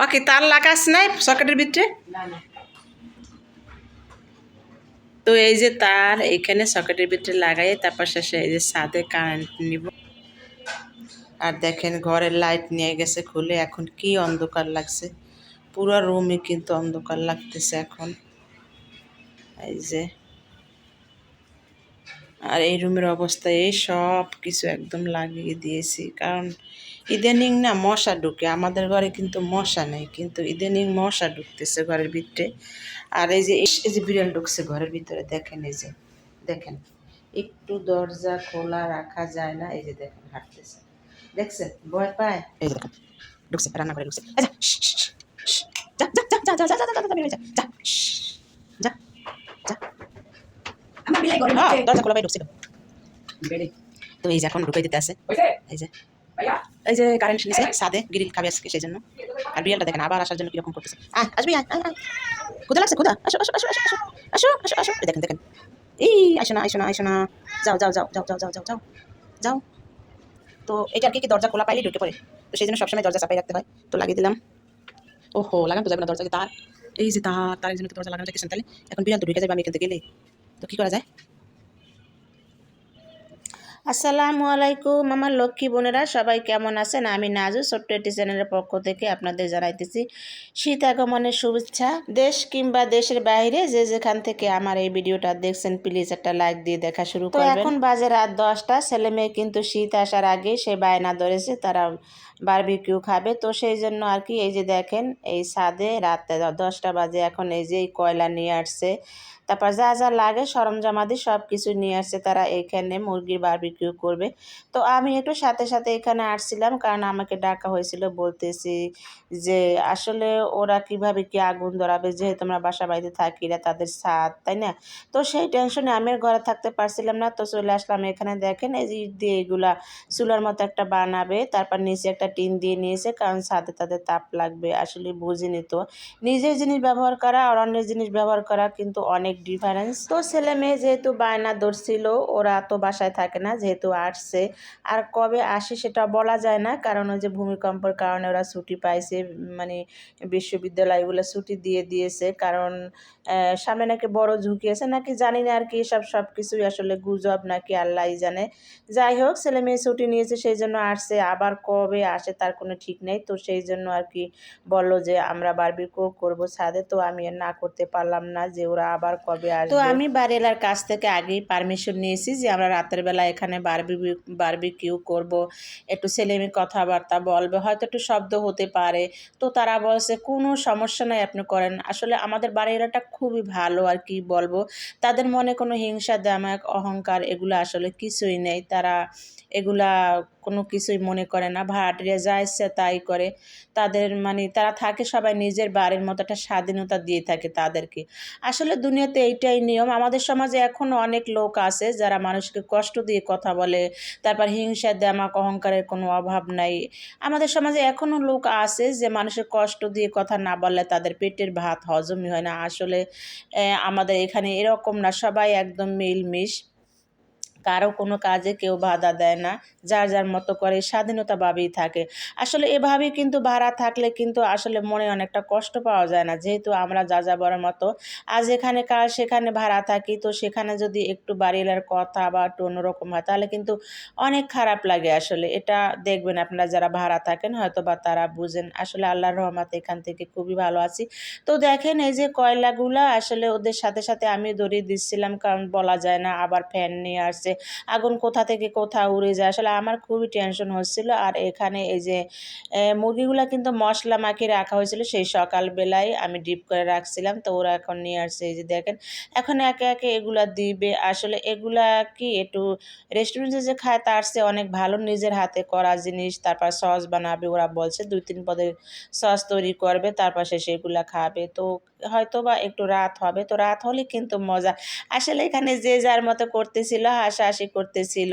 ওকে তার লাগাস নাই সকেটের ভিতরে? তো এই যে তার এইখানে সকেটের ভিতরে লাগাই, তারপর শেষে এই যে ছাদে কারেন্ট নিব। আর দেখেন ঘরের লাইট নিয়ে গেছে খুলে, এখন কি অন্ধকার লাগছে, পুরো রুমে কিন্তু অন্ধকার লাগতেছে এখন। এই যে আর এই রুমের অবস্থা এই সব কিছু একদম লাগিয়ে দিয়েছি, কারণ ইদানিং না মশা ঢুকে, আমাদের ঘরে কিন্তু মশা নেই, কিন্তু ইদানিং মশা ঢুকতেছে ঘরের ভিতরে। আর এই যে বিড়াল ঢুকছে ঘরের ভিতরে, দেখেন এই যে দেখেন, একটু দরজা খোলা রাখা যায় না, এই যে দেখেন হাঁটতেছে, দেখছেন ভয় পায়। এই যে দেখেন ঢুকছে, রান্না করে ঢুকছে, যা যা যা যা যা যা যা যা যা যা যা যা যা, দরজা খোলা ভাই ঢুকছিল। তো এই যে এখন ঢুকাই দিতে আছে, এই যে কারেন্ট নিচে ছাদে গ্রিল খাবে আজকে, সেই জন্য। আর বিড়ালটা দেখেন আবার আসার জন্য কিরকম করতেছে, আসবি ক্ষুদা লাগছে, ক্ষুদা, আসো আসো আসো আসো আসো আসো আসো, দেখেন দেখেন, এই আসো না আসো না আসো না, যাও যাও যাও যাও যাও যাও যাও যাও যাও। তো এটা আর কি দরজা খোলা পাইলে ঢুকে পড়ে, তো সেই জন্য সবসময় দরজা চাপাই রাখতে হয়। তো লাগিয়ে দিলাম। ওহো লাগান তো যাবে না দরজা, তার এই যে তার জন্য তো দরজা লাগানো যাচ্ছে, তাহলে এখন বিড়াল তো ঢুকে যাবে আমি এখান থেকে গেলে, তো কি করা যায়? আসসালামু আলাইকুম আমার লক্ষ্মী বোনেরা, সবাই কেমন আছেন? আমি নাজু ছোট্ট একটি চ্যানেলের পক্ষ থেকে আপনাদের জানাইতেছি শীত আগমনের শুভেচ্ছা। দেশ কিংবা দেশের বাইরে যে যেখান থেকে আমার এই ভিডিওটা দেখছেন, প্লিজ একটা লাইক দিয়ে দেখা শুরু করবেন। এখন বাজে রাত 10টা, ছেলে মেয়ে কিন্তু শীত আসার আগে সে বায়না ধরেছে তারা বারবিকিউ খাবে, তো সেই জন্য আর কি এই যে দেখেন এই ছাদে রাত 10টা বাজে, এখন এই যে কয়লা নিয়ে আসছে, তারপর যা যা লাগে সরঞ্জামাদি সব কিছু নিয়ে আসছে, তারা এখানে মুরগির বারবিকিউ করবে। তো আমি একটু সাথে সাথে এখানে আসছিলাম, কারণ আমাকে ডাকা হয়েছিল, বলতেছি যে আসলে ওরা কিভাবে কি আগুন ধরাবে, যেহেতু আমরা বাসা বাড়িতে থাকি, এরা তাদের ছাদ, তাই না? তো সেই টেনশনে আমি আর ঘরে থাকতে পারছিলাম না, তো চলে আসলাম এখানে। দেখেন এই যে ইট দিয়ে এগুলা চুলার মতো একটা বানাবে, তারপর নিচে একটা টিন দিয়ে নিয়েছে, কারণ ছাদে তাদের তাপ লাগবে। আসলে বুঝিনি তো, নিজের জিনিস ব্যবহার করা আর অন্যের জিনিস ব্যবহার করা কিন্তু অনেক ডিফারেন্স। তো ছেলে মেয়ে যেহেতু বায়না ধরছিল, ওরা তো বাসায় থাকে না, যেহেতু আসছে, আর কবে আসে সেটা বলা যায় না, কারণ ওই যে ভূমিকম্পের কারণে ওরা ছুটি পাইছে, মানে বিশ্ববিদ্যালয়গুলো ছুটি দিয়ে দিয়েছে, কারণ সামনে নাকি বড় ঝুঁকি আছে নাকি, জানি না আর কি, সব কিছুই আসলে গুজব নাকি আল্লাহই জানে। যাই হোক ছেলে মেয়ে ছুটি নিয়েছে সেই জন্য আসছে, আবার কবে আসে তার কোনো ঠিক নেই। তো সেই জন্য আর কি বললো যে আমরা বারবিকিউ করবো ছাদে, তো আমি আর না করতে পারলাম না যে ওরা আবার কবে আসবে। তো আমি বাড়িওয়ালার কাছ থেকে আগেই পারমিশন নিয়েছি যে আমরা রাতের বেলা এখানে বারবিকিউ করব, একটু ছেলে মেয়ে কথাবার্তা বলবে, হয়তো একটু শব্দ হতে পারে। তো তারা বলছে কোনো সমস্যা নাই, আপনি করেন। আসলে আমাদের বাড়িওয়ালাটা খুবই ভালো, আর কি বলবো, তাদের মনে কোনো হিংসা দামাক অহংকার এগুলো আসলে কিছুই নেই, তারা এগুলা কোনো কিছুই মনে করে না, ভাড়াটিয়া যা ইচ্ছে তাই করে। তাদের মানে তারা থাকে সবাই নিজের বাড়ির মতো, একটা স্বাধীনতা দিয়ে থাকে তাদেরকে। আসলে দুনিয়াতে এইটাই নিয়ম। আমাদের সমাজে এখনও অনেক লোক আছে যারা মানুষকে কষ্ট দিয়ে কথা বলে, তারপর হিংসা দেমাক অহংকারের কোনো অভাব নাই। আমাদের সমাজে এখনও লোক আছে যে মানুষের কষ্ট দিয়ে কথা না বললে তাদের পেটের ভাত হজমই হয় না। আসলে আমাদের এখানে এরকম না, সবাই একদম মিলমিশ, কারো কোনো কাজে কেউ বাধা দেয় না, যার যার মতো করে স্বাধীনতাভাবেই থাকে। আসলে এভাবেই কিন্তু ভাড়া থাকলে কিন্তু আসলে মনে অনেকটা কষ্ট পাওয়া যায় না, যেহেতু আমরা যা যাবার মতো আজ এখানে কাল সেখানে ভাড়া থাকি, তো সেখানে যদি একটু বাড়িওয়ালার কথা বা একটু অন্যরকম হয় তাহলে কিন্তু অনেক খারাপ লাগে। আসলে এটা দেখবেন আপনারা যারা ভাড়া থাকেন হয়তো বা তারা বুঝেন। আসলে আল্লাহর রহমতে এখান থেকে খুবই ভালো আছি। তো দেখেন এই যে কয়লাগুলা আসলে ওদের সাথে সাথে আমি ধরিয়ে দিচ্ছিলাম, কারণ বলা যায় না, আবার ফ্যান নিয়ে আসছে, আগুন কোথা থেকে কোথাও উড়ে যায়। আসলে আমার খুবই টেনশন হচ্ছিল। আর এখানে এই যে মুরগিগুলা কিন্তু মশলা মাখিয়ে রাখা হয়েছিল, সেই সকালবেলায় আমি ডিপ করে রাখছিলাম, তো ওরা এখন নিয়ে আসছে। এই যে দেখেন এখন একে একে এগুলা দিবে। আসলে এগুলা কি একটু রেস্টুরেন্টে যে খায় তার চেয়ে অনেক ভালো, নিজের হাতে করা জিনিস। তারপর সস বানাবে, ওরা বলছে 2-3 পদের সস তৈরি করবে, তারপর সে সেগুলা খাবে। তো হয়তো বা একটু রাত হবে, তো রাত হলে কিন্তু মজা। আসলে এখানে যে যার মতো করতেছিল, হাসাহাসি করতেছিল।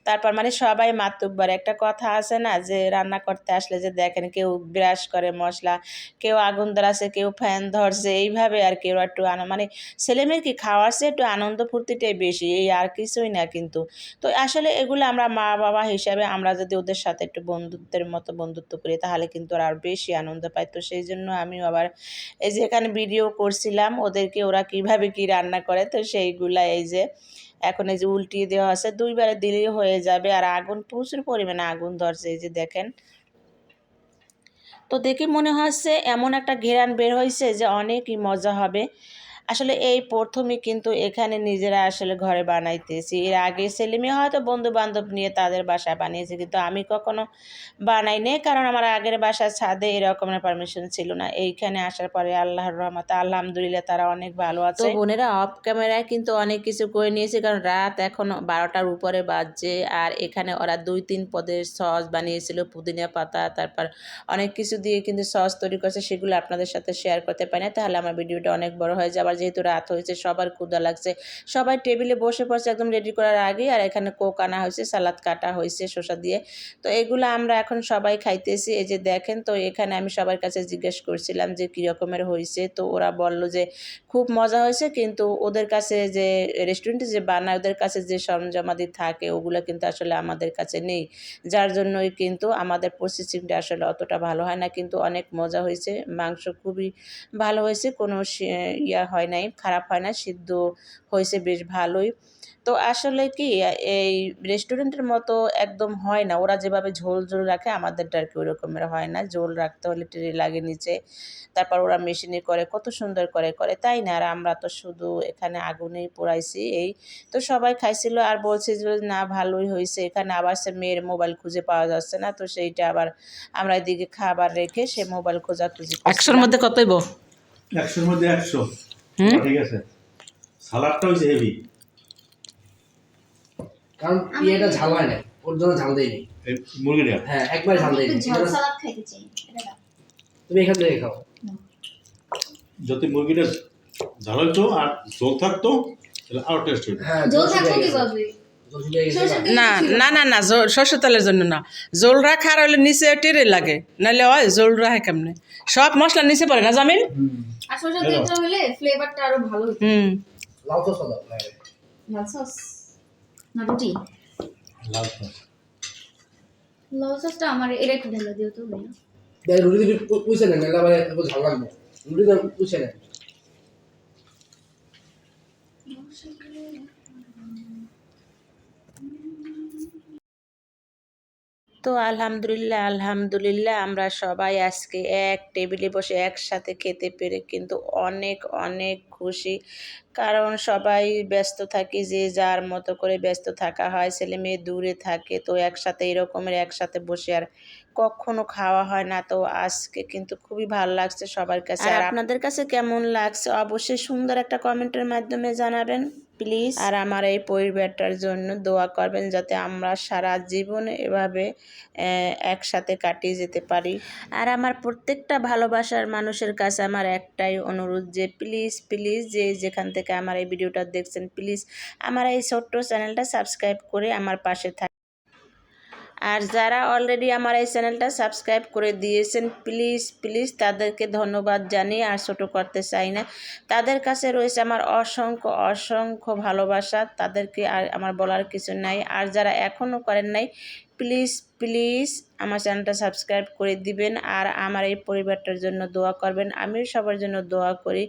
তারপর মানে সবাই মাতুব্বার, একটা কথা আছে না যে রান্না করতে আসলে যে দেখেন কেউ ব্রাশ করে মশলা, কেউ আগুন ধরাছে, কেউ ফ্যান ধরছে, এইভাবে আর কেউ একটু মানে ছেলেমেয়ের কি খাওয়ার চেয়ে একটু আনন্দ ফুর্তিটাই বেশি, এই আর কিছুই না কিন্তু। তো আসলে এগুলো আমরা মা বাবা হিসাবে আমরা যদি ওদের সাথে একটু বন্ধুত্বের মতো বন্ধুত্ব করি তাহলে কিন্তু ওরা আর বেশি আনন্দ পায়। তো সেই জন্য আমিও আবার এই যে এখানে ভিডিও করছিলাম ওদেরকে, ওরা কিভাবে কি রান্না করে, তো সেইগুলা এই যে এখন এই যে উল্টিয়ে দেওয়া আছে, দুইবারে দিলেই হয়ে যাবে। আর আগুন প্রচুর পরিমাণে আগুন ধরছে, এই যে দেখেন। তো দেখে মনে হচ্ছে এমন একটা ঘেরান বের হয়েছে যে অনেকই মজা হবে। আসলে এই প্রথমই কিন্তু এখানে নিজেরা আসলে ঘরে বানাইতেছি। এর আগে ছেলেমেয়ে হয়তো বন্ধু বান্ধব নিয়ে তাদের বাসায় বানিয়েছে, কিন্তু আমি কখনো বানাই নাই, কারণ আমার আগের বাসার ছাদে এরকমের পারমিশন ছিল না। এইখানে আসার পরে আল্লাহর রহমতে আলহামদুলিল্লাহ তারা অনেক ভালো আছে। তো বোনেরা অফ ক্যামেরায় কিন্তু অনেক কিছু করে নিয়েছে, কারণ রাত এখন 12টার উপরে বাজছে। আর এখানে ওরা 2-3 পদের সস বানিয়েছিল, পুদিনা পাতা, তারপর অনেক কিছু দিয়ে কিন্তু সস তৈরি করছে, সেগুলো আপনাদের সাথে শেয়ার করতে পারি না, তাহলে আমার ভিডিওটা অনেক বড় হয়ে যাবে। যেহেতু রাত হয়েছে, সবার ক্ষুধা লাগছে, সবাই টেবিলে বসে পড়ছে একদম রেডি করার আগে। আর এখানে কোক আনা হয়েছে, সালাদ কাটা হয়েছে শসা দিয়ে। তো এগুলো আমরা এখন সবাই খাইতেছি, এই যে দেখেন। তো এখানে আমি সবার কাছে জিজ্ঞেস করছিলাম যে কী রকমের হয়েছে, তো ওরা বলল যে খুব মজা হয়েছে, কিন্তু ওদের কাছে যে রেস্টুরেন্টে যে বানায় ওদের কাছে যে সরঞ্জামাদি থাকে ওগুলো কিন্তু আসলে আমাদের কাছে নেই, যার জন্যই কিন্তু আমাদের প্রসেসিংটা আসলে অতটা ভালো হয় না। কিন্তু অনেক মজা হয়েছে, মাংস খুবই ভালো হয়েছে, কোনো ইয়া হয় নাই, খারাপ হয় না, সিদ্ধ হয়েছে বেশ ভালোই। তো আসলে কি এই রেস্টুরেন্টের মতো একদম হয় না, ওরা যেভাবে ঝোল ঝোল রাখে আমাদেরটা আর কি ওই রকমের হয় না। ঝোল রাখতে হলে ট্রে লাগে নিচে, তারপর ওরা মেশিনে করে, কত সুন্দর করে করে, তাই না? আর আমরা তো শুধু এখানে আগুনেই পোড়াইছি এই। তো সবাই খাইছিল আর বলছে যে না ভালোই হয়েছে। এখানে আবার সে মেয়ের মোবাইল খুঁজে পাওয়া যাচ্ছে না, তো সেইটা আবার আমরা এদিকে খাবার রেখে সে মোবাইল খোঁজাখুঁজি করছিলাম। 100-র মধ্যে কতইব? 100-র মধ্যে 100। ঠিক আছে, সালাদটা হচ্ছে হেভি, কারণ এটা ঝাল হয় না, ওর জন্য ঝাল দেয়নি মুরগিটা। হ্যাঁ একবার ঝাল দেয়নি। ঝাল সালাদ খাইতে চাই, এটা দাও। তুমি এখান থেকে খাও। যদি মুরগিটা ঝাল হতো আর ঝোল থাকতো তাহলে আরো টেস্ট হতো। হ্যাঁ ঝোল থাকতো কিভাবে? না না না না, সরষের তেলের জন্য না, জোল রাখার হলে নিচে টেরে লাগে, নাহলে হয় জোল রাখে কেমনে, সব মশলা নিচে পড়ে না জামিল। আর সরষের তেলটা হলে ফ্লেভারটা আরো ভালো হতো। লাউ সস দাও। লাল সস না রুটি? লাল সস। লাল সসটা আমার এটা একটু ঢেলে দিও তো ভাইয়া। দেখ রুটি দিবি পুষে নেন, নাহলে আবার একটু ঝাল লাগবে। রুটি দাও পুষে নেন। তো আলহামদুলিল্লাহ আলহামদুলিল্লাহ আমরা সবাই আজকে এক টেবিলে বসে একসাথে খেতে পেরে কিন্তু অনেক অনেক খুশি। কারণ সবাই ব্যস্ত থাকি, যে যার মতো করে ব্যস্ত থাকা হয়, ছেলে মেয়ে দূরে থাকে, তো একসাথে এরকমের একসাথে বসে আর কখনো খাওয়া হয় না। তো আজকে কিন্তু খুবই ভালো লাগছে সবার কাছে। আর আপনাদের কাছে কেমন লাগছে অবশ্যই সুন্দর একটা কমেন্টের মাধ্যমে জানাবেন প্লিজ। আর আমার এই পরিবারটার জন্য দোয়া করবেন যাতে আমরা সারা জীবন এভাবে একসাথে কাটিয়ে যেতে পারি। আর আমার প্রত্যেকটা ভালোবাসার মানুষের কাছে আমার একটাই অনুরোধ যে প্লিজ প্লিজ যে যেখান থেকে আমার এই ভিডিওটা দেখছেন প্লিজ আমার এই ছোট্ট চ্যানেলটা সাবস্ক্রাইব করে আমার পাশে থাকুন। আর যারা অলরেডি আমার এই চ্যানেলটা সাবস্ক্রাইব করে দিয়েছেন প্লিজ প্লিজ তাদেরকে ধন্যবাদ জানিয়ে আর ছোটো করতে চাই না, তাদের কাছে রয়েছে আমার অসংখ্য অসংখ্য ভালোবাসা, তাদেরকে আর আমার বলার কিছু নাই। আর যারা এখনও করেন নাই প্লিজ প্লিজ আমার চ্যানেলটা সাবস্ক্রাইব করে দিবেন আর আমার এই পরিবারটার জন্য দোয়া করবেন। আমিও সবার জন্য দোয়া করি,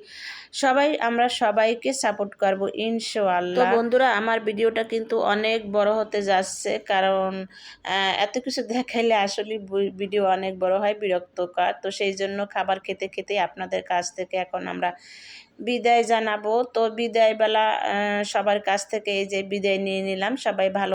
আমরা সবাইকে সাপোর্ট করব ইনশাআল্লাহ। তো বন্ধুরা আমার ভিডিওটা কিন্তু অনেক বড় হতে যাচ্ছে, কারণ এত কিছু দেখাইলে আসলে ভিডিও অনেক বড় হয়, বিরক্তকর। তো সেই জন্য খাবার খেতে খেতে আপনাদের কাছ থেকে এখন আমরা বিদায় জানাবো। তো বিদায়বেলা সবার কাছ থেকে এই যে বিদায় নিয়ে নিলাম, সবাই ভালো